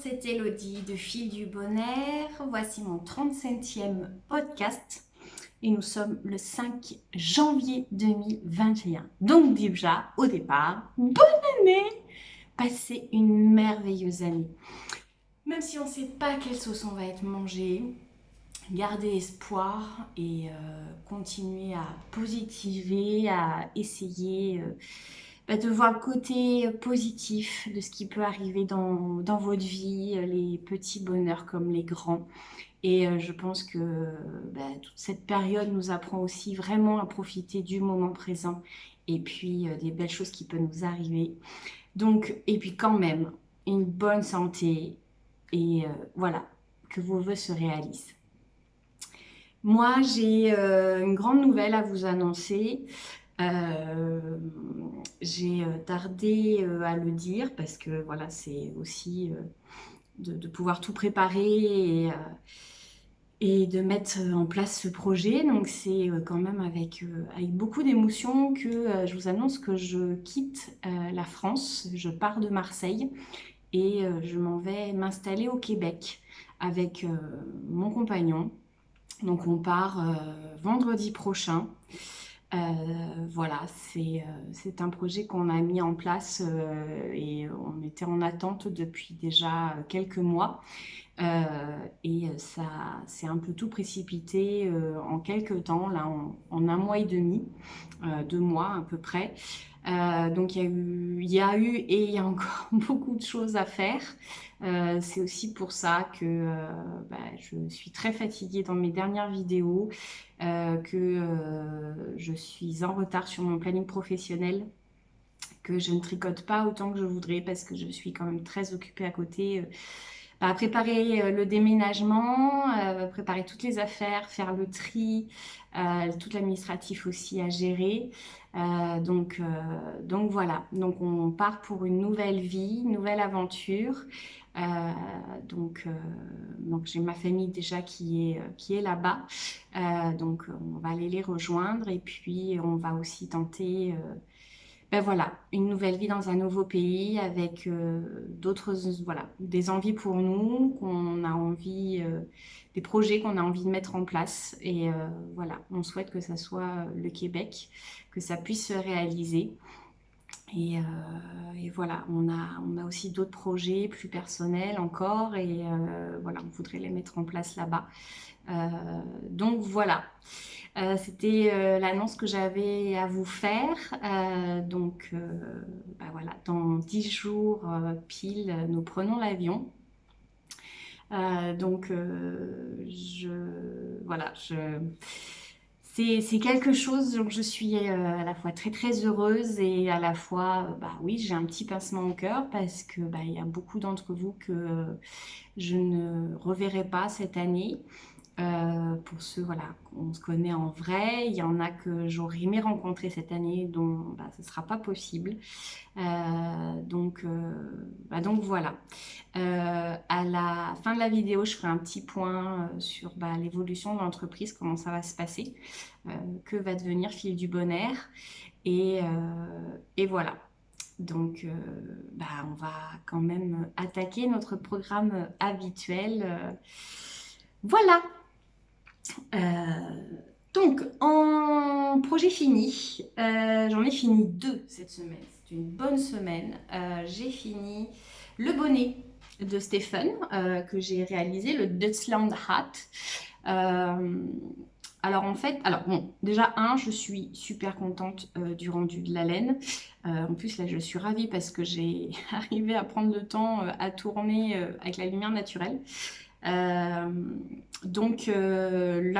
c'est Elodie de Fil du Bonheur. Voici mon 35e podcast et nous sommes le 5 janvier 2021. Donc déjà, au départ, bonne année! Passez une merveilleuse année. Même si on ne sait pas quelle sauce on va être mangé, gardez espoir et continuez à positiver, à essayer de voir le côté positif de ce qui peut arriver dans votre vie, les petits bonheurs comme les grands. Et je pense que toute cette période nous apprend aussi vraiment à profiter du moment présent et puis des belles choses qui peuvent nous arriver. Donc, et puis quand même, une bonne santé et voilà, que vos vœux se réalisent. Moi, j'ai une grande nouvelle à vous annoncer. Euh, j'ai tardé à le dire parce que voilà, c'est aussi de pouvoir tout préparer et de mettre en place ce projet. Donc c'est quand même avec beaucoup d'émotion que je vous annonce que je quitte la France. Je pars de Marseille et je m'en vais m'installer au Québec avec mon compagnon. Donc on part vendredi prochain. Euh, voilà, c'est un projet qu'on a mis en place et on était en attente depuis déjà quelques mois. Et ça s'est un peu tout précipité en quelques temps, là en un mois et demi, 2 mois à peu près. Donc il y a eu et il y a encore beaucoup de choses à faire. C'est aussi pour ça que je suis très fatiguée dans mes dernières vidéos, que je suis en retard sur mon planning professionnel, que je ne tricote pas autant que je voudrais parce que je suis quand même très occupée à côté. Préparer le déménagement, préparer toutes les affaires, faire le tri, tout l'administratif aussi à gérer. Donc voilà, donc on part pour une nouvelle vie, une nouvelle aventure. Euh, donc j'ai ma famille déjà qui est là-bas. Donc on va aller les rejoindre et puis on va aussi tenter voilà, une nouvelle vie dans un nouveau pays avec d'autres, voilà, des envies pour nous, qu'on a envie, des projets qu'on a envie de mettre en place. Et voilà, on souhaite que ça soit le Québec, que ça puisse se réaliser. Et voilà, on a aussi d'autres projets plus personnels encore et voilà, on voudrait les mettre en place là-bas. Donc voilà. C'était l'annonce que j'avais à vous faire. Voilà, dans 10 jours pile, nous prenons l'avion. Voilà, c'est quelque chose dont je suis à la fois très très heureuse et à la fois, oui, j'ai un petit pincement au cœur parce que il y a beaucoup d'entre vous que je ne reverrai pas cette année. Pour ceux, voilà, qu'on se connaît en vrai, il y en a que j'aurais aimé rencontrer cette année, dont ce ne sera pas possible. Donc voilà. À la fin de la vidéo, je ferai un petit point sur l'évolution de l'entreprise, comment ça va se passer, que va devenir Fil du Bonheur. Et voilà. Donc, on va quand même attaquer notre programme habituel. Voilà. Euh, donc, en projet fini, j'en ai fini 2 cette semaine. C'est une bonne semaine. J'ai fini le bonnet de Stephen que j'ai réalisé, le Dutchland Hat. Alors en fait, déjà je suis super contente du rendu de la laine. En plus là, je suis ravie parce que j'ai arrivé à prendre le temps à tourner avec la lumière naturelle. La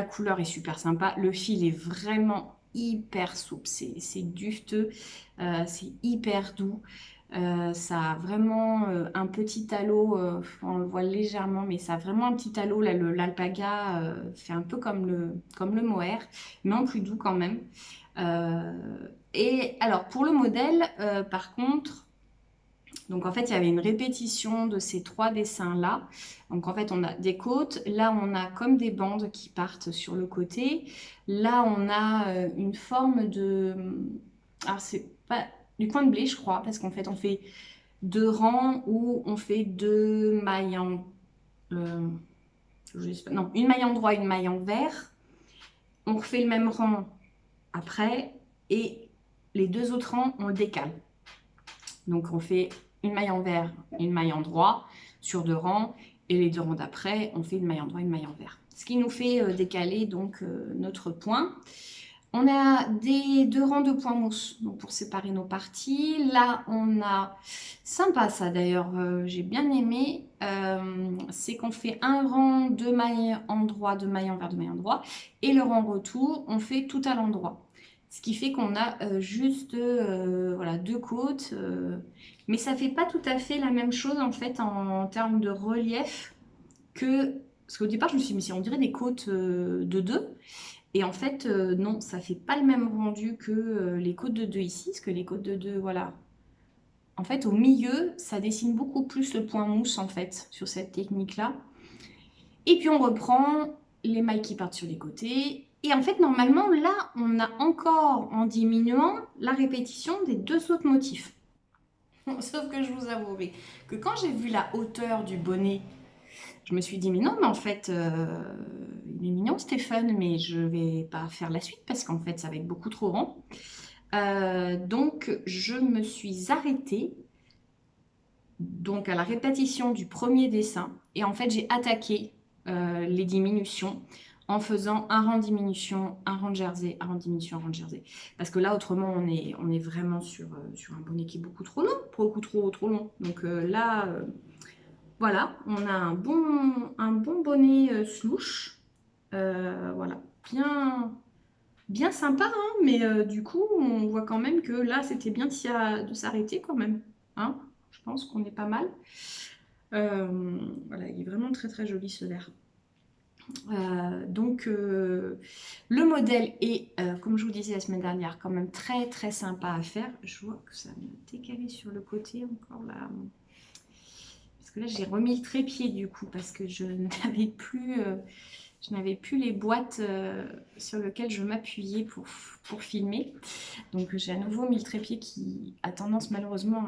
couleur est super sympa. Le fil est vraiment hyper souple. C'est dufteux. C'est hyper doux. Ça a vraiment un petit halo. On le voit légèrement, mais ça a vraiment un petit halo. Là, l'alpaga fait un peu comme le mohair, mais en plus doux quand même. Et alors, pour le modèle, par contre, donc en fait, il y avait une répétition de ces 3 dessins-là. Donc en fait, on a des côtes. Là, on a comme des bandes qui partent sur le côté. Là, on a une forme de... Alors, c'est pas du coin de blé, je crois, parce qu'en fait, on fait deux rangs où on fait deux mailles en... non, une maille en droit, une maille en vert. On refait le même rang après et les deux autres rangs, on le décale. Donc, on fait une maille en vert, une maille en droit sur deux rangs. Et les deux rangs d'après, on fait une maille en droit, une maille en vert. Ce qui nous fait décaler donc notre point. On a deux rangs de points mousse donc pour séparer nos parties. Là, on a, sympa ça d'ailleurs, j'ai bien aimé, c'est qu'on fait un rang de mailles en droit, de mailles en vert, de mailles en droit. Et le rang retour, on fait tout à l'endroit. Ce qui fait qu'on a juste voilà, deux côtes. Mais ça fait pas tout à fait la même chose en fait en termes de relief que... Parce qu'au départ, je me suis dit, mais si on dirait des côtes de deux. Et en fait, non, ça fait pas le même rendu que les côtes de deux ici. Parce que les côtes de deux, voilà. En fait, au milieu, ça dessine beaucoup plus le point mousse en fait sur cette technique-là. Et puis on reprend les mailles qui partent sur les côtés. Et en fait, normalement, là, on a encore, en diminuant, la répétition des deux autres motifs. Sauf que je vous avouerai que quand j'ai vu la hauteur du bonnet, je me suis dit, mais non, mais en fait, il est mignon Stéphane, mais je vais pas faire la suite parce qu'en fait, ça va être beaucoup trop rond. Donc, je me suis arrêtée donc, à la répétition du premier dessin. Et en fait, j'ai attaqué les diminutions en faisant un rang de diminution, un rang de jersey, un rang de diminution, un rang de jersey. Parce que là, autrement, on est vraiment sur un bonnet qui est beaucoup trop long, beaucoup trop long. Donc là, voilà, on a un bon bonnet slouch. Voilà, bien sympa, hein, mais du coup, on voit quand même que là, c'était bien de s'arrêter quand même. Hein, je pense qu'on est pas mal. Voilà, il est vraiment très très joli ce vert. Donc le modèle est, comme je vous disais la semaine dernière, quand même très très sympa à faire. Je vois que ça me décalé sur le côté encore là. Parce que là j'ai remis le trépied du coup parce que je n'avais plus les boîtes sur lesquelles je m'appuyais pour filmer. Donc j'ai à nouveau mis le trépied qui a tendance malheureusement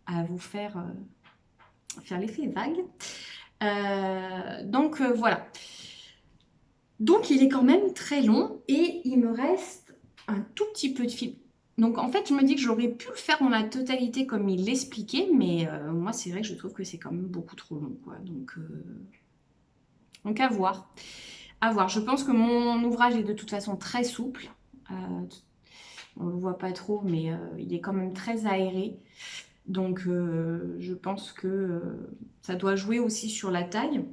à vous faire l'effet vague. Donc voilà. Donc il est quand même très long et il me reste un tout petit peu de fil. Donc en fait je me dis que j'aurais pu le faire dans la totalité comme il l'expliquait, mais moi c'est vrai que je trouve que c'est quand même beaucoup trop long, quoi. Donc à voir. À voir. Je pense que mon ouvrage est de toute façon très souple. On ne le voit pas trop, mais il est quand même très aéré. Donc je pense que ça doit jouer aussi sur la taille.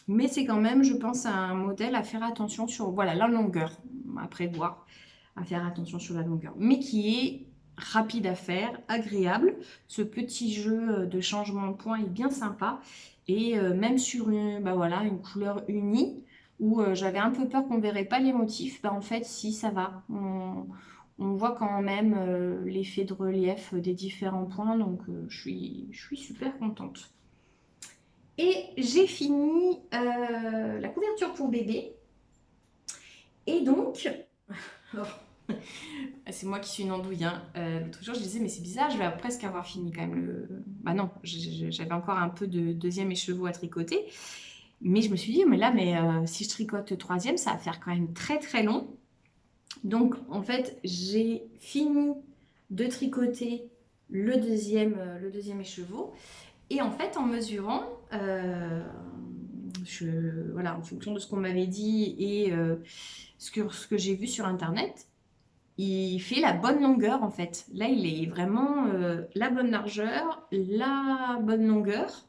Mais c'est quand même, je pense, un modèle à faire attention sur, voilà, la longueur, à prévoir, à faire attention sur la longueur. Mais qui est rapide à faire, agréable. Ce petit jeu de changement de point est bien sympa. Et même sur une couleur unie, où j'avais un peu peur qu'on ne verrait pas les motifs, en fait, si, ça va. On voit quand même l'effet de relief des différents points, donc je suis super contente. Et j'ai fini la couverture pour bébé. Et donc, c'est moi qui suis une andouille. Hein. L'autre jour, je disais, mais c'est bizarre, je vais presque avoir fini quand même le... Bah non, j'avais encore un peu de deuxième écheveau à tricoter. Mais je me suis dit, si je tricote le troisième, ça va faire quand même très très long. Donc, en fait, j'ai fini de tricoter le deuxième écheveau. Et en fait, en mesurant, voilà, en fonction de ce qu'on m'avait dit et ce que j'ai vu sur Internet, il fait la bonne longueur en fait. Là, il est vraiment la bonne largeur, la bonne longueur.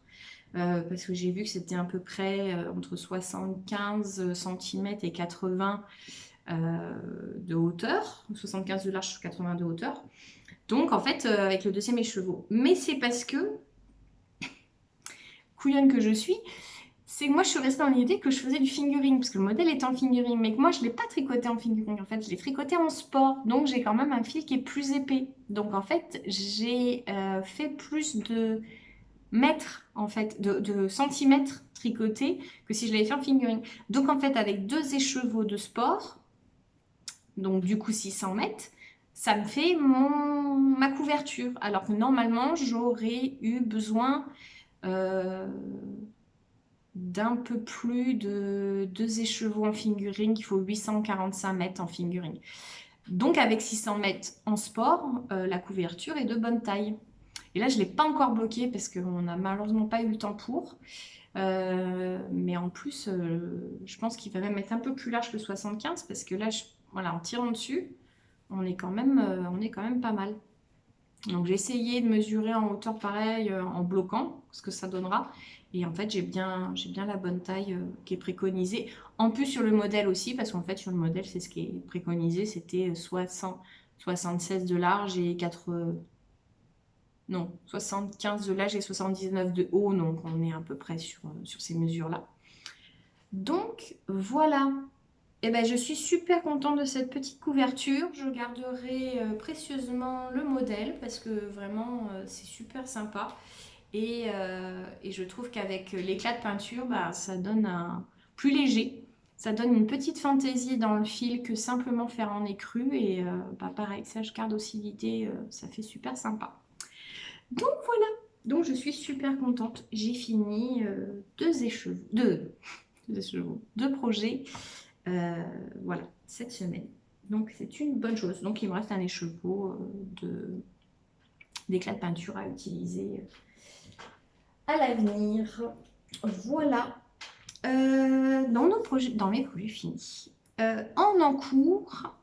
Parce que j'ai vu que c'était à peu près entre 75 cm et 80 de hauteur. 75 de large sur 80 de hauteur. Donc, en fait, avec le deuxième écheveau. Mais c'est parce que couillonne que je suis, c'est que moi je suis restée dans l'idée que je faisais du fingering, parce que le modèle est en fingering, mais que moi je ne l'ai pas tricoté en fingering, en fait je l'ai tricoté en sport, donc j'ai quand même un fil qui est plus épais. Donc en fait j'ai fait plus de mètres, en fait, de centimètres tricotés que si je l'avais fait en fingering. Donc en fait avec deux écheveaux de sport, donc du coup 600 mètres, ça me fait ma couverture. Alors que normalement, j'aurais eu besoin d'un peu plus de 2 écheveaux en fingering. Il faut 845 mètres en fingering. Donc avec 600 mètres en sport, la couverture est de bonne taille. Et là, je ne l'ai pas encore bloqué parce qu'on n'a malheureusement pas eu le temps pour. Mais en plus, je pense qu'il va même être un peu plus large que 75 parce que là, voilà, en tirant dessus, on est quand même pas mal. Donc j'ai essayé de mesurer en hauteur pareil en bloquant ce que ça donnera. Et en fait, j'ai bien la bonne taille qui est préconisée. En plus sur le modèle aussi, parce qu'en fait sur le modèle, c'est ce qui est préconisé, c'était 76 de large et 75 de large et 79 de haut. Donc on est à peu près sur ces mesures-là. Donc voilà. Eh ben, je suis super contente de cette petite couverture. Je garderai précieusement le modèle parce que vraiment c'est super sympa. Et je trouve qu'avec l'éclat de peinture, bah, ça donne un plus léger. Ça donne une petite fantaisie dans le fil que simplement faire en écru. Et bah, pareil, sèche garde aussi l'idée, ça fait super sympa. Donc voilà, donc je suis super contente. J'ai fini deux projets voilà, cette semaine. Donc c'est une bonne chose. Donc il me reste un écheveau d'éclat de peinture à utiliser à l'avenir. Voilà. Dans mes projets finis. En cours,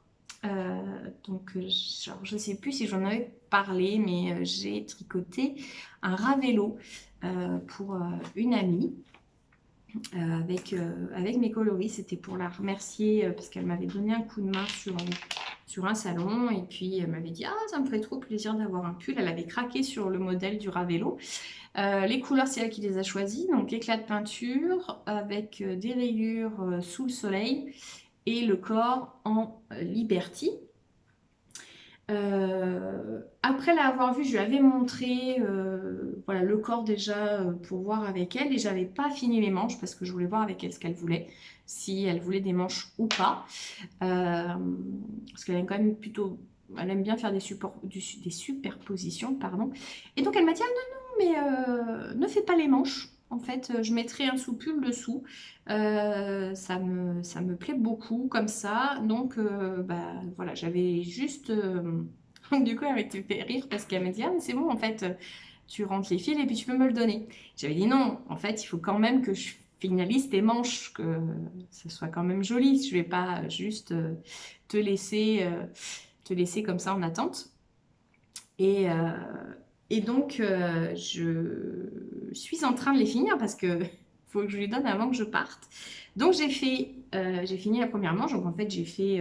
donc je ne sais plus si j'en avais parlé, mais j'ai tricoté un ravello pour une amie. Avec mes coloris, c'était pour la remercier parce qu'elle m'avait donné un coup de main sur un salon et puis elle m'avait dit « Ah, ça me ferait trop plaisir d'avoir un pull ». Elle avait craqué sur le modèle du Ravello. Les couleurs, c'est elle qui les a choisies. Donc éclat de peinture avec des rayures sous le soleil et le corps en Liberty. Après l'avoir vu, je lui avais montré voilà, le corps déjà pour voir avec elle et j'avais pas fini les manches parce que je voulais voir avec elle ce qu'elle voulait, si elle voulait des manches ou pas. Parce qu'elle aime quand même plutôt, elle aime bien faire des superpositions, pardon. Et donc elle m'a dit ah non, mais ne fais pas les manches. En fait, je mettrai un sous-pull dessous. Ça me plaît beaucoup comme ça. Donc, bah, voilà, j'avais juste... du coup, elle m'a fait rire parce qu'elle m'a dit, ah, mais c'est bon, en fait, tu rentres les fils et puis tu peux me le donner. J'avais dit non, en fait, il faut quand même que je finalise tes manches, que ce soit quand même joli. Je vais pas juste te laisser comme ça en attente. Et donc, je suis en train de les finir parce que faut que je lui donne avant que je parte. Donc, j'ai fini la première manche. Donc, en fait, j'ai fait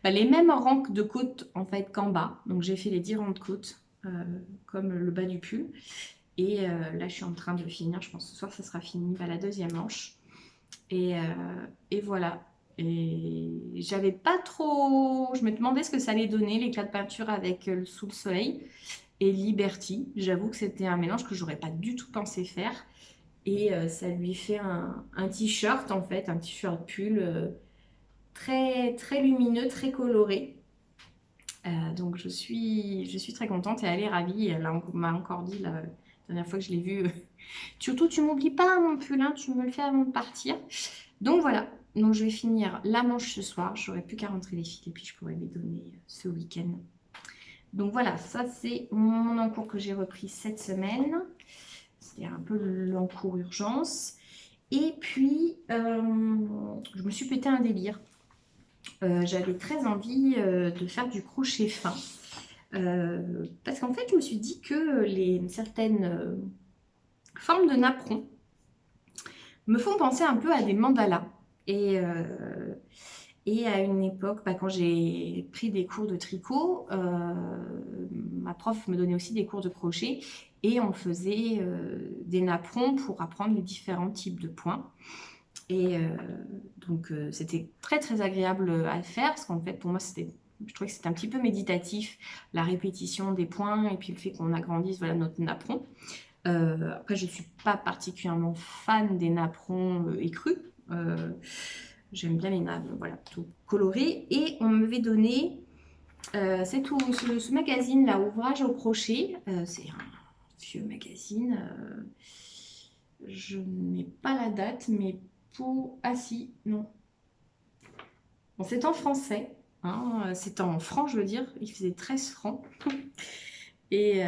les mêmes rangs de côtes en fait, qu'en bas. Donc, j'ai fait les 10 rangs de côtes comme le bas du pull. Et là, je suis en train de finir. Je pense que ce soir, ça sera fini la deuxième manche. Et voilà. Et j'avais pas trop... Je me demandais ce que ça allait donner, l'éclat de peinture avec sous le soleil et Liberty. J'avoue que c'était un mélange que j'aurais pas du tout pensé faire. Et ça lui fait un t-shirt en fait, un t-shirt pull très, très lumineux, très coloré. Donc je suis très contente et elle est ravie. Elle m'a encore dit la dernière fois que je l'ai vue, surtout tu m'oublies pas mon pull, hein, tu me le fais avant de partir. Donc voilà, donc je vais finir la manche ce soir. J'aurai plus qu'à rentrer les fils et puis je pourrai les donner ce week-end. Donc voilà, ça c'est mon encours que j'ai repris cette semaine. C'était un peu l'encours urgence. Et puis, je me suis pété un délire. J'avais très envie de faire du crochet fin. Parce qu'en fait, je me suis dit que certaines formes de napperons me font penser un peu à des mandalas. Et à une époque, quand j'ai pris des cours de tricot, ma prof me donnait aussi des cours de crochet et on faisait des napperons pour apprendre les différents types de points. Et donc, c'était très très agréable à faire parce qu'en fait, pour moi, je trouvais que c'était un petit peu méditatif, la répétition des points et puis le fait qu'on agrandisse voilà, notre napperon. Après, je ne suis pas particulièrement fan des napperons écrus. J'aime bien les nappes, voilà, plutôt colorées. Et on m'avait donné c'est tout. Ce magazine-là, Ouvrage au crochet, c'est un vieux magazine. Je n'ai pas la date, mais pour... Ah si, non. Bon, c'est en français. Hein, c'est en francs, je veux dire. Il faisait 13 francs. Et...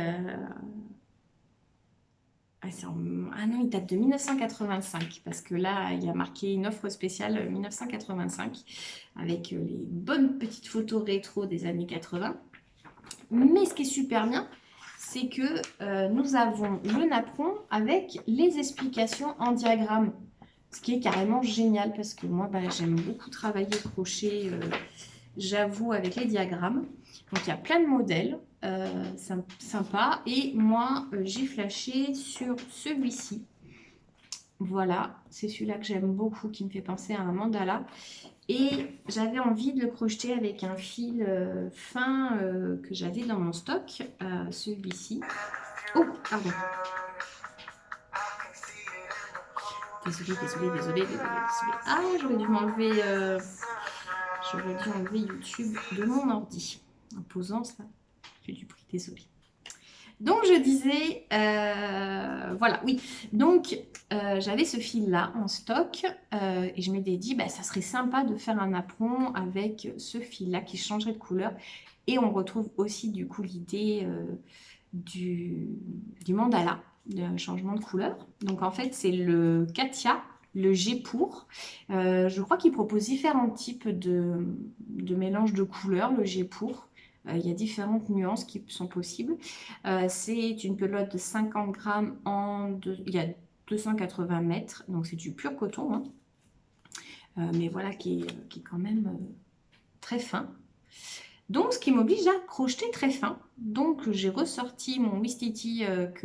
Ah non, il date de 1985, parce que là, il y a marqué une offre spéciale 1985, avec les bonnes petites photos rétro des années 80. Mais ce qui est super bien, c'est que nous avons le napperon avec les explications en diagramme. Ce qui est carrément génial, parce que moi, j'aime beaucoup travailler au crochet, j'avoue, avec les diagrammes. Donc, il y a plein de modèles, sympa. Et moi, j'ai flashé sur celui-ci. Voilà, c'est celui-là que j'aime beaucoup, qui me fait penser à un mandala. Et j'avais envie de le crocheter avec un fil fin que j'avais dans mon stock, celui-ci. Oh, pardon. Désolée. Ah, j'aurais dû enlever YouTube de mon ordi. En posant ça, j'ai du bruit, désolée. Donc, je disais, voilà, oui. Donc, j'avais ce fil-là en stock et je m'étais dit, ça serait sympa de faire un apron avec ce fil-là qui changerait de couleur. Et on retrouve aussi, du coup, l'idée du mandala, de changement de couleur. Donc, en fait, c'est le Katia, le G pour. Je crois qu'il propose différents types de mélange de couleurs, le G pour. Il y a différentes nuances qui sont possibles. C'est une pelote de 50 grammes il y a 280 mètres, donc c'est du pur coton, hein. Mais voilà, qui est quand même très fin. Donc, ce qui m'oblige à crocheter très fin. Donc, j'ai ressorti mon Wistiti avec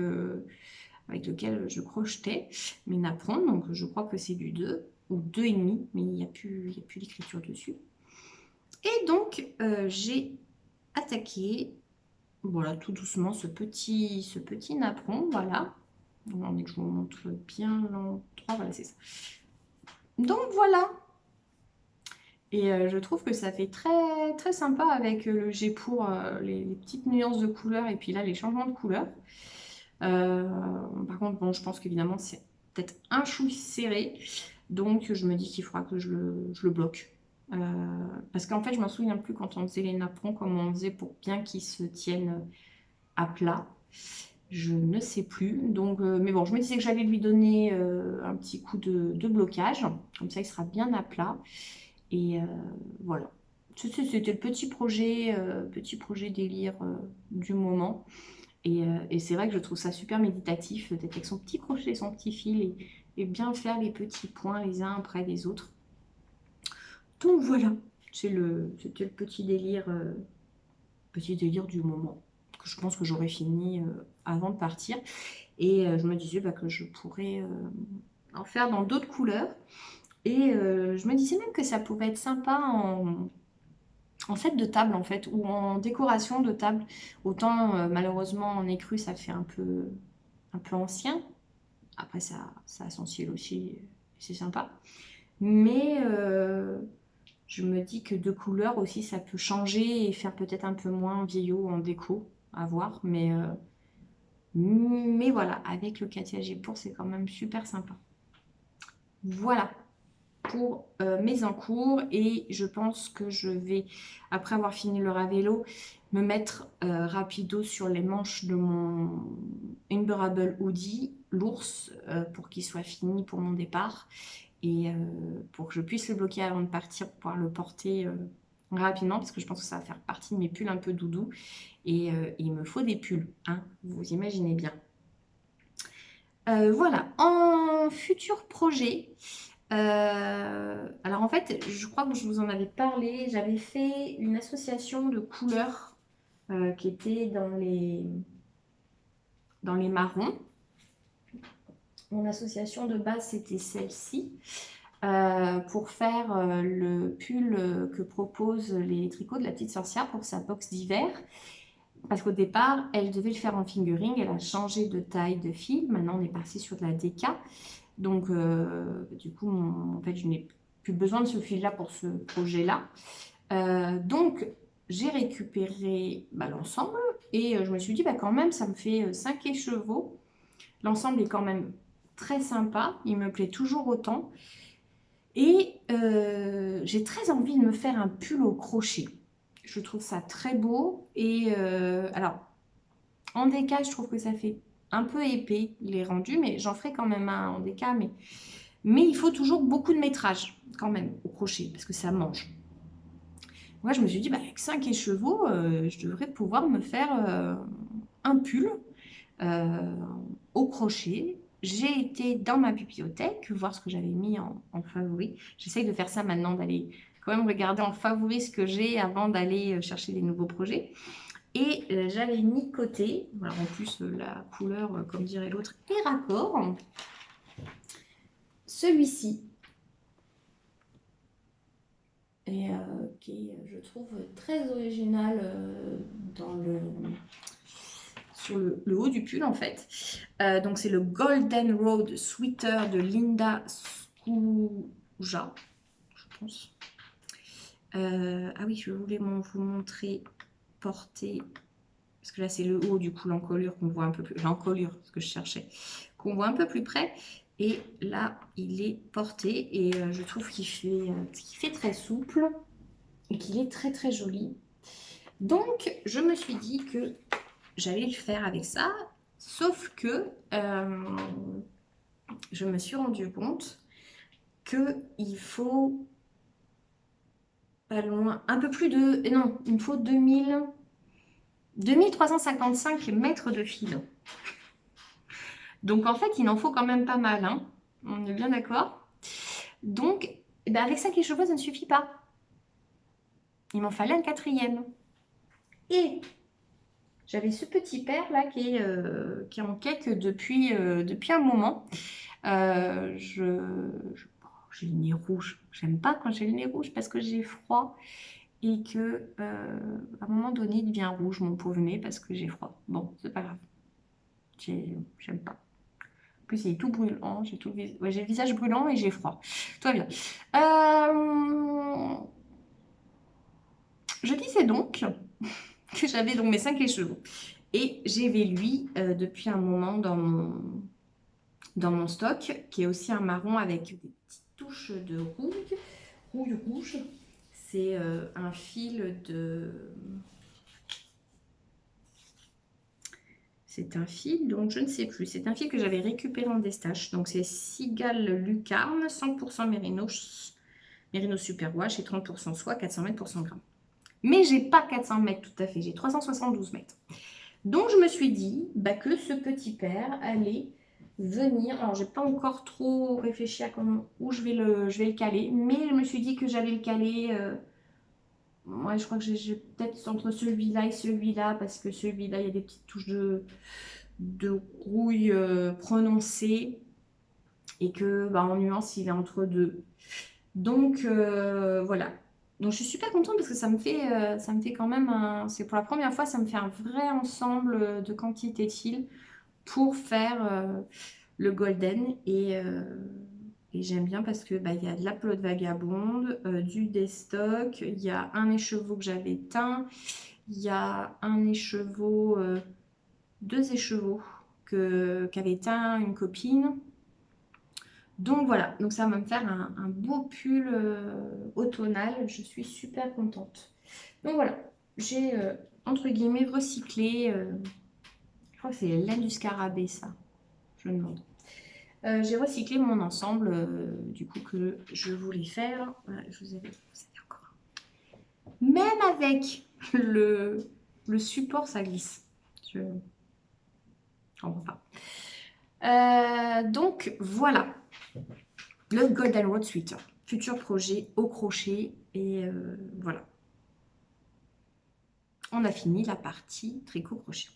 lequel je crochetais mes napperons. Donc, je crois que c'est du 2 ou 2,5, mais il n'y a plus l'écriture dessus. Et donc, j'ai attaqué, voilà, tout doucement ce petit napperon, voilà. Attendez que je vous montre bien l'endroit, voilà, c'est ça. Donc voilà. Et je trouve que ça fait très très sympa avec le G pour les petites nuances de couleurs et puis là les changements de couleurs. Par contre, bon, je pense qu'évidemment c'est peut-être un chou serré, donc je me dis qu'il faudra que je le bloque. Parce qu'en fait, je ne me souviens plus quand on faisait les napperons, comment on faisait pour bien qu'ils se tiennent à plat. Je ne sais plus. Donc, mais bon, je me disais que j'allais lui donner un petit coup de blocage. Comme ça, il sera bien à plat. Et voilà. C'était le petit projet délire du moment. Et c'est vrai que je trouve ça super méditatif d'être avec son petit crochet, son petit fil et bien faire les petits points les uns après les autres. Donc voilà, c'était le petit délire du moment que je pense que j'aurais fini avant de partir. Et je me disais que je pourrais en faire dans d'autres couleurs. Et je me disais même que ça pouvait être sympa en fait de table en fait, ou en décoration de table. Autant malheureusement en écru ça fait un peu ancien. Après ça a son ciel aussi, c'est sympa. Mais je me dis que de couleurs aussi ça peut changer et faire peut-être un peu moins vieillot en déco, à voir. Mais voilà, avec le Katia G pour c'est quand même super sympa. Voilà pour mes encours et je pense que je vais, après avoir fini le Ravello, me mettre rapido sur les manches de mon Unbearable Hoodie, l'ours, pour qu'il soit fini pour mon départ et pour que je puisse le bloquer avant de partir pour pouvoir le porter rapidement parce que je pense que ça va faire partie de mes pulls un peu doudou et il me faut des pulls, hein, vous imaginez bien. Voilà, en futur projet, alors en fait, je crois que je vous en avais parlé, j'avais fait une association de couleurs qui était dans les marrons. Mon association de base, c'était celle-ci, pour faire le pull que proposent les tricots de la petite sorcière pour sa box d'hiver. Parce qu'au départ, elle devait le faire en fingering, elle a changé de taille de fil, maintenant on est parti sur de la DK. Donc, du coup, en fait, je n'ai plus besoin de ce fil-là pour ce projet-là. Donc, j'ai récupéré l'ensemble et je me suis dit, quand même, ça me fait 5 écheveaux. L'ensemble est quand même très sympa, il me plaît toujours autant. Et j'ai très envie de me faire un pull au crochet. Je trouve ça très beau. Et alors, en déca, je trouve que ça fait un peu épais, les rendus, mais j'en ferai quand même un en déca. Mais il faut toujours beaucoup de métrage, quand même, au crochet, parce que ça mange. Moi, je me suis dit, avec 5 écheveaux, je devrais pouvoir me faire un pull au crochet. J'ai été dans ma bibliothèque voir ce que j'avais mis en favori. J'essaye de faire ça maintenant, d'aller quand même regarder en favori ce que j'ai avant d'aller chercher des nouveaux projets. Et j'avais mis de côté, voilà, en plus la couleur, comme dirait l'autre, est raccord. Celui-ci, et qui est, je trouve, très original sur le haut du pull en fait. Donc c'est le Golden Road Sweater de Linda Skouja, je pense. Ah oui, je voulais vous montrer porté, parce que là c'est le haut du coup, l'encolure qu'on voit un peu plus, l'encolure, ce que je cherchais, qu'on voit un peu plus près. Et là, il est porté et je trouve qu'il fait très souple et qu'il est très très joli. Donc, je me suis dit que j'allais le faire avec ça, sauf que je me suis rendu compte qu'il faut pas loin, un peu plus de, non, il me faut 2355 mètres de fil. Donc en fait, il en faut quand même pas mal, hein. On est bien d'accord. Donc, avec 5 écheveaux, ça ne suffit pas. Il m'en fallait un 4e. Et j'avais ce petit père là qui est en cake depuis un moment. J'ai le nez rouge. J'aime pas quand j'ai le nez rouge parce que j'ai froid et que à un moment donné il devient rouge mon pauvre nez parce que j'ai froid. Bon, c'est pas grave. J'aime pas. En plus, il est tout brûlant. J'ai le visage brûlant et j'ai froid. Tout va bien. Je disais donc que j'avais donc mes 5 écheveaux. Et j'ai lui depuis un moment dans mon stock, qui est aussi un marron avec des petites touches de rouge. C'est un fil de... C'est un fil, donc je ne sais plus. C'est un fil que j'avais récupéré en déstache. Donc c'est Cigale Lucarne, 100% Mérino Superwash et 30% soie, 400 mètres pour 100 grammes. Mais j'ai pas 400 mètres tout à fait, j'ai 372 mètres. Donc je me suis dit que ce petit père allait venir. Alors j'ai pas encore trop réfléchi à où je vais le caler, mais je me suis dit que j'allais le caler. Ouais, je crois que j'ai peut-être entre celui-là et celui-là, parce que celui-là il y a des petites touches de rouille prononcées et que en nuance il est entre deux. Donc voilà. Donc je suis super contente parce que ça me fait quand même c'est pour la première fois, ça me fait un vrai ensemble de quantité de fils pour faire le golden et j'aime bien parce que il y a de la pelote vagabonde, du destock, il y a un écheveau que j'avais teint, il y a un écheveau, 2 écheveaux qu'avait teint une copine. Donc voilà, donc ça va me faire un beau pull automnal, je suis super contente. Donc voilà, j'ai entre guillemets recyclé, je crois que c'est laine du scarabée ça, je me demande. J'ai recyclé mon ensemble du coup que je voulais faire. Voilà, je vous avais encore. Même avec le support, ça glisse. Je comprends pas. Donc voilà, le Golden Road Sweater. Futur projet au crochet. Et voilà. On a fini la partie tricot-crochet.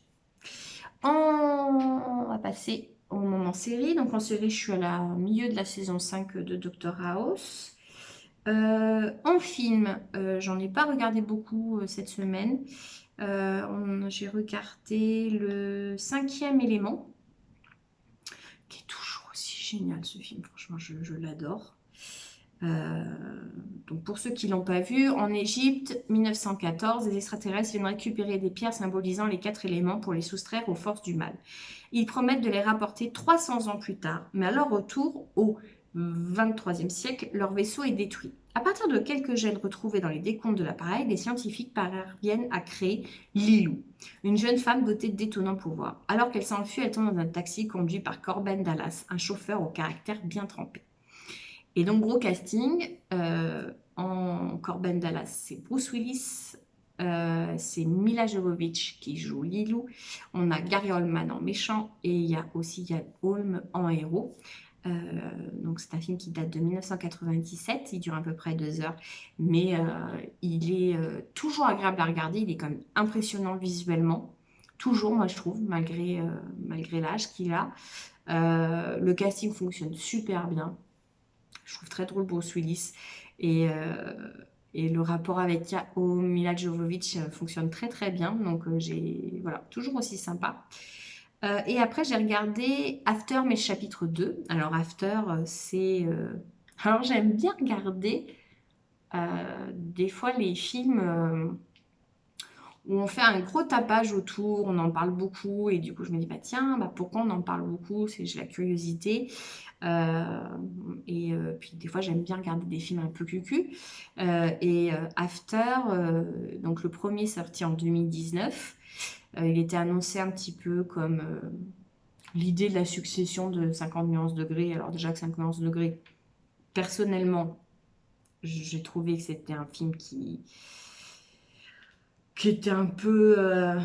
On va passer au moment série. Donc en série, je suis à la milieu de la saison 5 de Dr House. En film, j'en ai pas regardé beaucoup cette semaine. J'ai regardé le 5e élément, qui est toujours aussi génial ce film, franchement je l'adore. Euh, donc pour ceux qui l'ont pas vu, en Égypte, 1914, les extraterrestres viennent récupérer des pierres symbolisant les 4 éléments pour les soustraire aux forces du mal. Ils promettent de les rapporter 300 ans plus tard, mais à leur retour, au 23e siècle, leur vaisseau est détruit. À partir de quelques gènes retrouvés dans les décombres de l'appareil, les scientifiques parviennent à créer Lilou, une jeune femme dotée d'étonnants pouvoirs. Alors qu'elle s'enfuit, elle tombe dans un taxi conduit par Corbin Dallas, un chauffeur au caractère bien trempé. Et donc, gros casting, en Corbin Dallas, c'est Bruce Willis, c'est Mila Jovovich qui joue Lilou, on a Gary Oldman en méchant, et il y a aussi Ian Holm en héros. Donc c'est un film qui date de 1997, il dure à peu près 2 heures, mais il est toujours agréable à regarder, il est quand même impressionnant visuellement, toujours moi je trouve, malgré l'âge qu'il a. Le casting fonctionne super bien. Je trouve très drôle Bruce Willis. Et, et le rapport avec Mila Jovovich fonctionne très très bien. Donc voilà, toujours aussi sympa. Et après, j'ai regardé After, mais chapitre 2. Alors After, c'est... Alors j'aime bien regarder des fois les films où on fait un gros tapage autour, on en parle beaucoup. Et du coup, je me dis, bah tiens, bah, pourquoi on en parle beaucoup? J'ai la curiosité. Puis des fois, j'aime bien regarder des films un peu cucu. After, donc le premier sorti en 2019, il était annoncé un petit peu comme l'idée de la succession de 50 nuances degrés. Alors déjà que 50 nuances degrés, personnellement, j'ai trouvé que c'était un film qui était un peu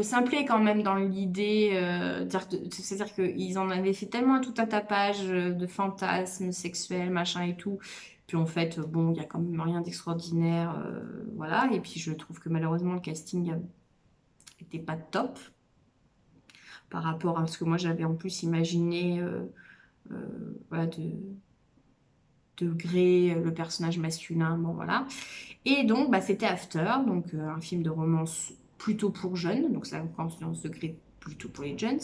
simplé quand même dans l'idée, c'est-à-dire qu'ils en avaient fait tellement tout un tapage de fantasmes sexuels, machin et tout. Puis en fait, bon, il y a quand même rien d'extraordinaire, voilà. Et puis je trouve que malheureusement le casting n'était pas top par rapport à ce que moi j'avais en plus imaginé, voilà, de Grey, le personnage masculin, bon voilà. Et donc, bah, c'était After, donc un film de romance plutôt pour jeunes, donc ça conscience de Grey plutôt pour les jeunes.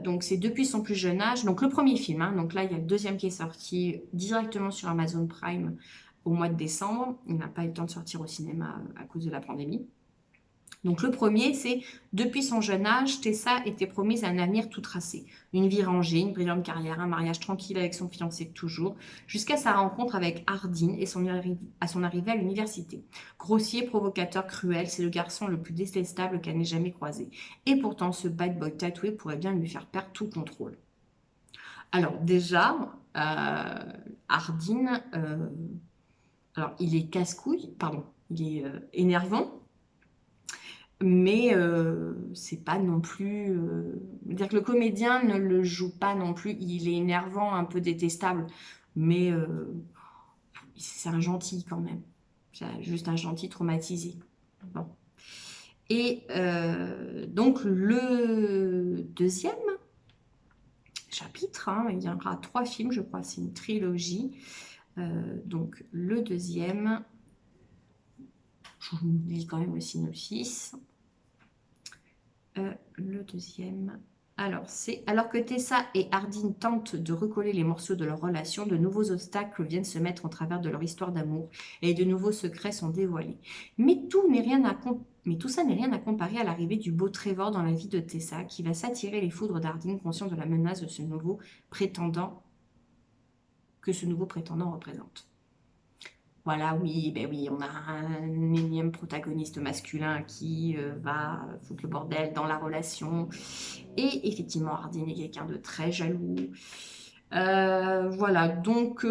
Donc c'est depuis son plus jeune âge, donc le premier film, hein, donc là il y a le deuxième qui est sorti directement sur Amazon Prime au mois de décembre. Il n'a pas eu le temps de sortir au cinéma à cause de la pandémie. Donc le premier, c'est depuis son jeune âge, Tessa était promise un avenir tout tracé. Une vie rangée, une brillante carrière, un mariage tranquille avec son fiancé de toujours, jusqu'à sa rencontre avec Hardin et à son arrivée à l'université. Grossier, provocateur, cruel, c'est le garçon le plus détestable qu'elle n'ait jamais croisé. Et pourtant, ce bad boy tatoué pourrait bien lui faire perdre tout contrôle. Alors déjà, Hardin, alors il est casse-couille, pardon, il est énervant. Mais c'est pas non plus. Dire que le comédien ne le joue pas non plus. Il est énervant, un peu détestable, mais c'est un gentil quand même. C'est juste un gentil traumatisé. Bon. Et donc le deuxième chapitre, hein, il y aura 3 films, je crois, c'est une trilogie. Donc le deuxième, je vous lis quand même le synopsis. Le deuxième. Alors que Tessa et Hardin tentent de recoller les morceaux de leur relation, de nouveaux obstacles viennent se mettre en travers de leur histoire d'amour et de nouveaux secrets sont dévoilés. Mais tout ça n'est rien à comparer à l'arrivée du beau Trevor dans la vie de Tessa, qui va s'attirer les foudres d'Hardin, conscient de la menace de ce nouveau prétendant que ce nouveau prétendant représente. Voilà, oui, ben oui, on a un énième protagoniste masculin qui va foutre le bordel dans la relation. Et effectivement, Hardin est quelqu'un de très jaloux. Voilà, donc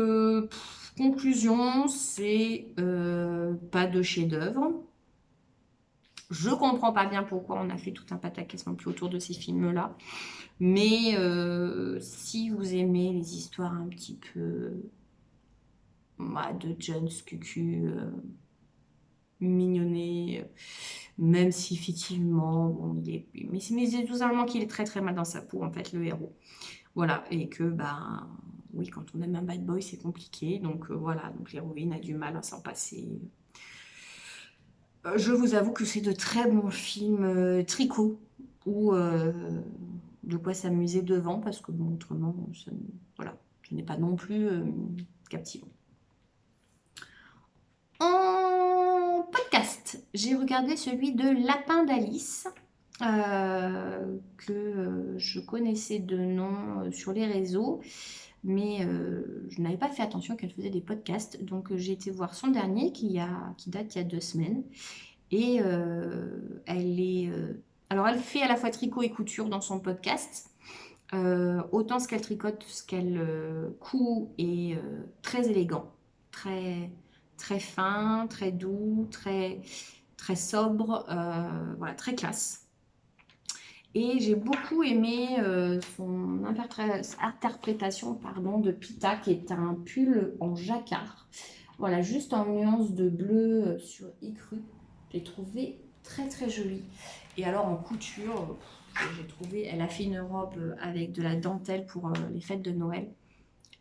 conclusion, c'est pas de chef-d'œuvre. Je comprends pas bien pourquoi on a fait tout un pataquès non plus autour de ces films-là. Mais si vous aimez les histoires un petit peu de Jones Cucu, mignonné, même si effectivement, bon, mais c'est tout simplement qu'il est très très mal dans sa peau, en fait, le héros. Voilà, et que, bah, oui, quand on aime un bad boy, c'est compliqué, donc voilà, donc l'héroïne a du mal à s'en passer. Je vous avoue que c'est de très bons films tricot, ou de quoi s'amuser devant, parce que bon, autrement, voilà, je n'ai pas non plus captivant. En podcast, j'ai regardé celui de Lapin d'Alice, que je connaissais de nom sur les réseaux, mais je n'avais pas fait attention qu'elle faisait des podcasts. Donc j'ai été voir son dernier qui date il y a 2 semaines. Et alors elle fait à la fois tricot et couture dans son podcast. Autant ce qu'elle tricote, ce qu'elle coud est très élégant, très, très fin, très doux, très, très sobre, voilà, très classe. Et j'ai beaucoup aimé son interprétation de Pita, qui est un pull en jacquard. Voilà, juste en nuance de bleu sur écru. J'ai trouvé très très joli. Et alors en couture, j'ai trouvé, elle a fait une robe avec de la dentelle pour les fêtes de Noël.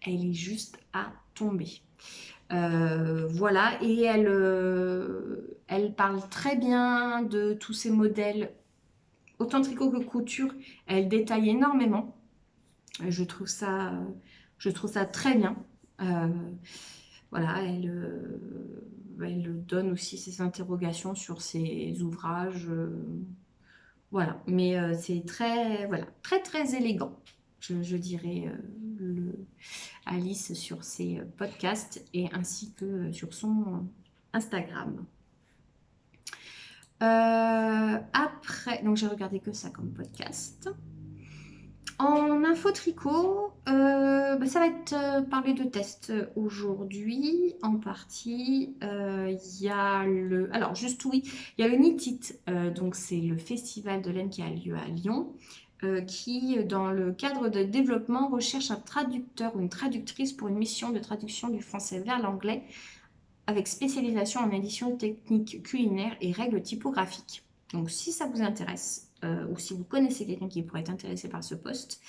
Elle est juste à tomber. Voilà, et elle parle très bien de tous ces modèles, autant tricot que couture. Elle détaille énormément. Je trouve ça très bien. Voilà, elle donne aussi ses interrogations sur ses ouvrages. Voilà, mais c'est très, voilà, très très élégant, je dirais, Alice sur ses podcasts et ainsi que sur son Instagram. Après, donc j'ai regardé que ça comme podcast. En info tricot, ça va être parler de tests aujourd'hui en partie. Il y a le... Alors juste oui, il y a le Knit It, donc c'est le festival de laine qui a lieu à Lyon, qui dans le cadre de développement recherche un traducteur ou une traductrice pour une mission de traduction du français vers l'anglais avec spécialisation en édition technique culinaire et règles typographiques. Donc si ça vous intéresse, ou si vous connaissez quelqu'un qui pourrait être intéressé par ce poste,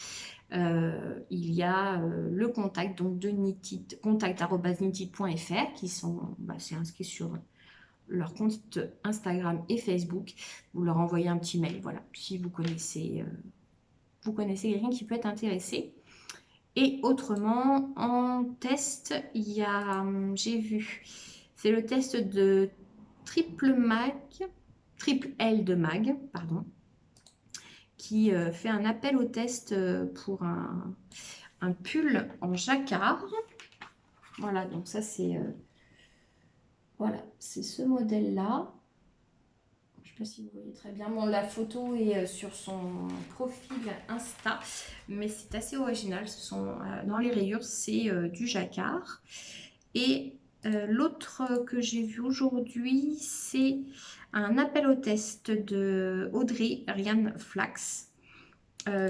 il y a le contact donc de Knit It, contact@knitit.fr qui sont, c'est inscrit sur leur compte Instagram et Facebook. Vous leur envoyez un petit mail, voilà, si vous connaissez quelqu'un qui peut être intéressé. Et autrement, en test, il y a, j'ai vu, c'est le test de Triple L de Mag, pardon, qui fait un appel au test pour un pull en jacquard. Voilà, donc ça c'est voilà, c'est ce modèle-là. Je ne sais pas si vous voyez très bien. Bon, la photo est sur son profil Insta, mais c'est assez original. Ce sont, dans les rayures, c'est du jacquard. Et l'autre que j'ai vu aujourd'hui, c'est un appel au test de Audrey Rianne Flax,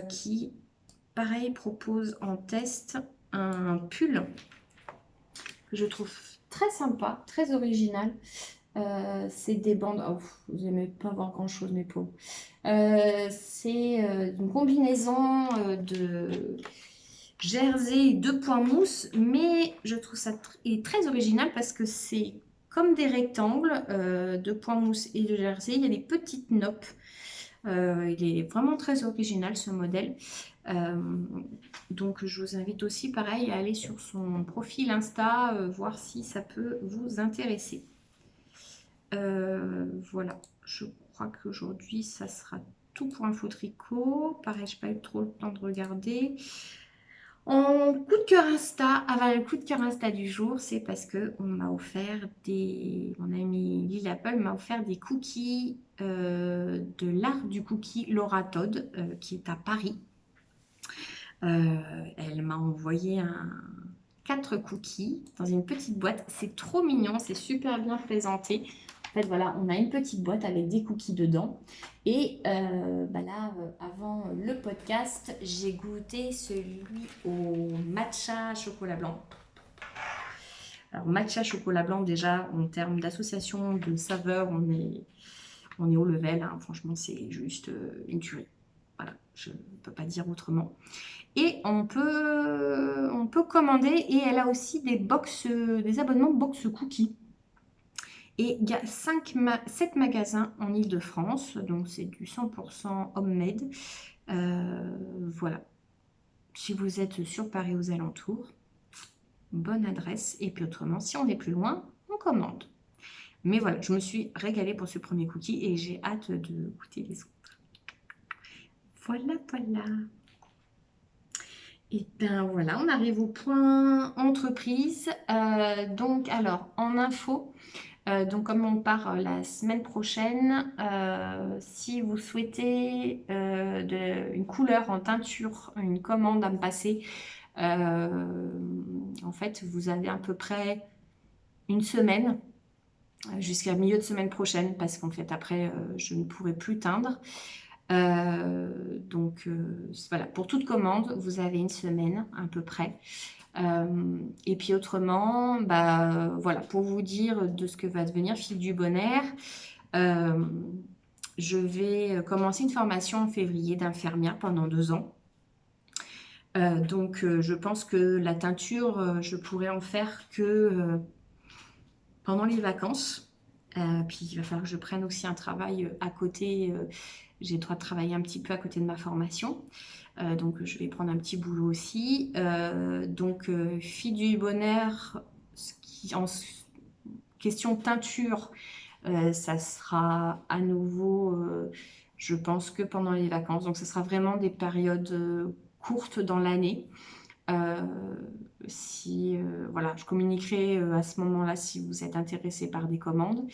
qui, pareil, propose en test un pull que je trouve très sympa, très original. C'est des bandes, oh, vous n'aimez pas voir grand chose mes pauvres. C'est une combinaison de jersey et 2 points mousse, mais je trouve ça très original parce que c'est comme des rectangles de points mousse et de jersey. Il y a des petites noppes. Il est vraiment très original ce modèle. Donc je vous invite aussi pareil à aller sur son profil Insta, voir si ça peut vous intéresser. Voilà, je crois qu'aujourd'hui ça sera tout pour Info Tricot. Pareil, je n'ai pas eu trop le temps de regarder. En coup de cœur Insta, le coup de cœur Insta du jour, c'est parce que on m'a offert mon amie Lille Apple m'a offert des cookies de l'art du cookie Laura Todd, qui est à Paris. Elle m'a envoyé 4 cookies dans une petite boîte. C'est trop mignon, c'est super bien présenté. En fait, voilà, on a une petite boîte avec des cookies dedans. Et là, avant le podcast, j'ai goûté celui au matcha chocolat blanc. Alors, matcha chocolat blanc, déjà, en termes d'association de saveurs, on est au level. Hein. Franchement, c'est juste une tuerie. Voilà, je ne peux pas dire autrement. Et on peut commander. Et elle a aussi des abonnements box cookies. Et il y a 7 magasins en Ile-de-France, donc c'est du 100% homemade. Voilà. Si vous êtes sur Paris aux alentours, bonne adresse. Et puis autrement, si on est plus loin, on commande. Mais voilà, je me suis régalée pour ce premier cookie et j'ai hâte de goûter les autres. Voilà, voilà. Et bien voilà, on arrive au point entreprise. Donc alors, en info, donc comme on part la semaine prochaine, si vous souhaitez une couleur en teinture, une commande à me passer, en fait, vous avez à peu près une semaine jusqu'à milieu de semaine prochaine parce qu'en fait après je ne pourrai plus teindre. Donc voilà, pour toute commande, vous avez une semaine à peu près. Et puis autrement, bah, voilà, pour vous dire de ce que va devenir Fil du Bon Air, je vais commencer une formation en février d'infirmière pendant 2 ans. Donc je pense que la teinture, je pourrais en faire que pendant les vacances. Puis il va falloir que je prenne aussi un travail à côté. J'ai le droit de travailler un petit peu à côté de ma formation. Donc je vais prendre un petit boulot aussi. Donc Fil du Bon Air, en question teinture, ça sera à nouveau, je pense que pendant les vacances. Donc ce sera vraiment des périodes courtes dans l'année. Voilà, je communiquerai à ce moment-là si vous êtes intéressé par des commandes.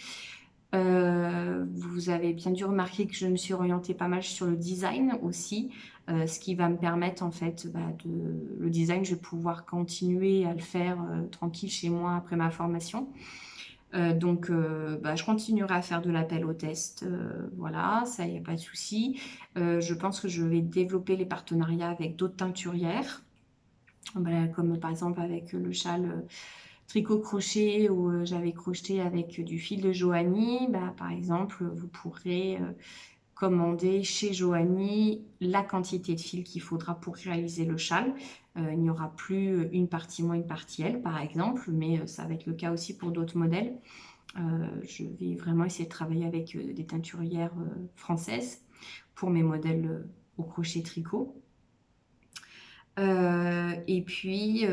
Vous avez bien dû remarquer que je me suis orientée pas mal sur le design aussi, ce qui va me permettre en fait, le design, je vais pouvoir continuer à le faire tranquille chez moi après ma formation. Donc, je continuerai à faire de l'appel au test, voilà, ça, il n'y a pas de souci. Je pense que je vais développer les partenariats avec d'autres teinturières, comme par exemple avec le châle tricot crochet où j'avais crocheté avec du fil de Joanie. Par exemple, vous pourrez commander chez Joanie la quantité de fil qu'il faudra pour réaliser le châle. Il n'y aura plus une partie moi, une partie elle, par exemple, mais ça va être le cas aussi pour d'autres modèles. Je vais vraiment essayer de travailler avec des teinturières françaises pour mes modèles au crochet tricot. Et puis,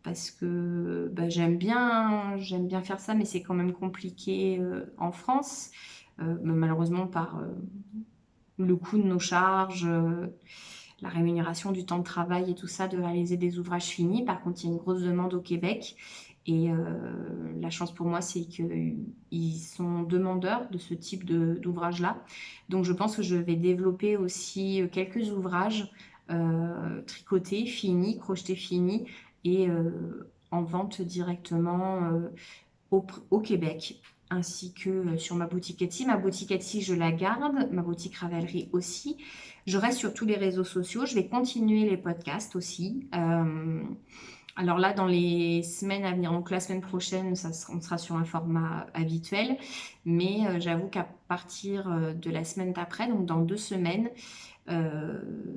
parce que j'aime bien faire ça, mais c'est quand même compliqué en France, malheureusement par le coût de nos charges, la rémunération du temps de travail et tout ça, de réaliser des ouvrages finis. Par contre, il y a une grosse demande au Québec. Et la chance pour moi, c'est qu'ils sont demandeurs de ce type d'ouvrage-là. Donc, je pense que je vais développer aussi quelques ouvrages tricotés, finis, crochetés finis et en vente directement au Québec, ainsi que sur ma boutique Etsy. Ma boutique Etsy, je la garde, ma boutique Ravelry aussi. Je reste sur tous les réseaux sociaux. Je vais continuer les podcasts aussi. Alors là, dans les semaines à venir, donc la semaine prochaine, on sera sur un format habituel. Mais j'avoue qu'à partir de la semaine d'après, donc dans 2 semaines,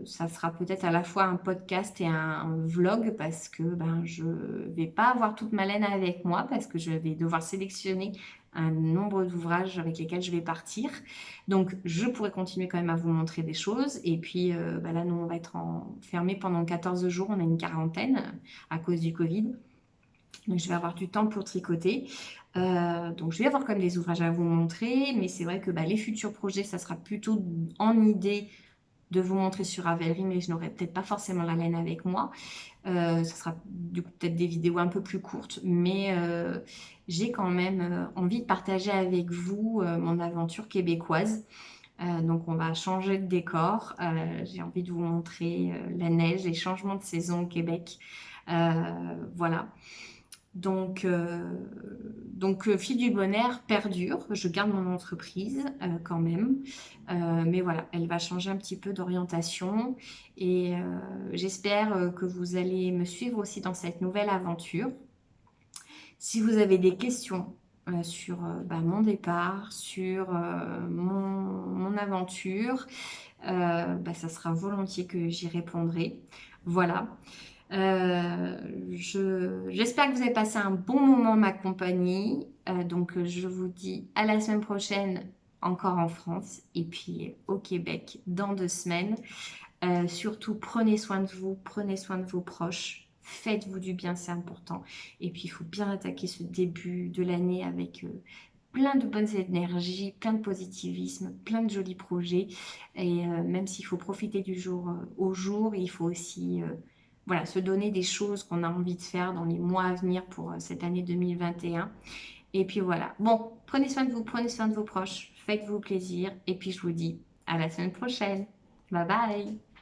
ça sera peut-être à la fois un podcast et un vlog parce que je vais pas avoir toute ma laine avec moi parce que je vais devoir sélectionner un nombre d'ouvrages avec lesquels je vais partir. Donc, je pourrais continuer quand même à vous montrer des choses. Et puis, là, nous, on va être fermés pendant 14 jours. On a une quarantaine à cause du Covid. Donc, je vais avoir du temps pour tricoter. Donc, je vais avoir quand même des ouvrages à vous montrer. Mais c'est vrai que les futurs projets, ça sera plutôt en idée de vous montrer sur Ravelry, mais je n'aurai peut-être pas forcément la laine avec moi. Ce sera du coup peut-être des vidéos un peu plus courtes, mais j'ai quand même envie de partager avec vous mon aventure québécoise. Donc on va changer de décor. J'ai envie de vous montrer la neige, les changements de saison au Québec. Voilà. Donc, Fil du Bon Air perdure. Je garde mon entreprise quand même. Mais voilà, elle va changer un petit peu d'orientation. Et j'espère que vous allez me suivre aussi dans cette nouvelle aventure. Si vous avez des questions sur mon départ, sur mon aventure, ça sera volontiers que j'y répondrai. Voilà. J'espère que vous avez passé un bon moment en ma compagnie. Donc, je vous dis à la semaine prochaine, encore en France, et puis au Québec dans 2 semaines. Surtout, prenez soin de vous, prenez soin de vos proches. faites-vous du bien, c'est important. Et puis, il faut bien attaquer ce début de l'année avec plein de bonnes énergies, plein de positivisme, plein de jolis projets. Et même s'il faut profiter du jour au jour, il faut aussi voilà, se donner des choses qu'on a envie de faire dans les mois à venir pour cette année 2021. Et puis voilà. Bon, prenez soin de vous, prenez soin de vos proches, faites-vous plaisir. Et puis je vous dis à la semaine prochaine. Bye bye.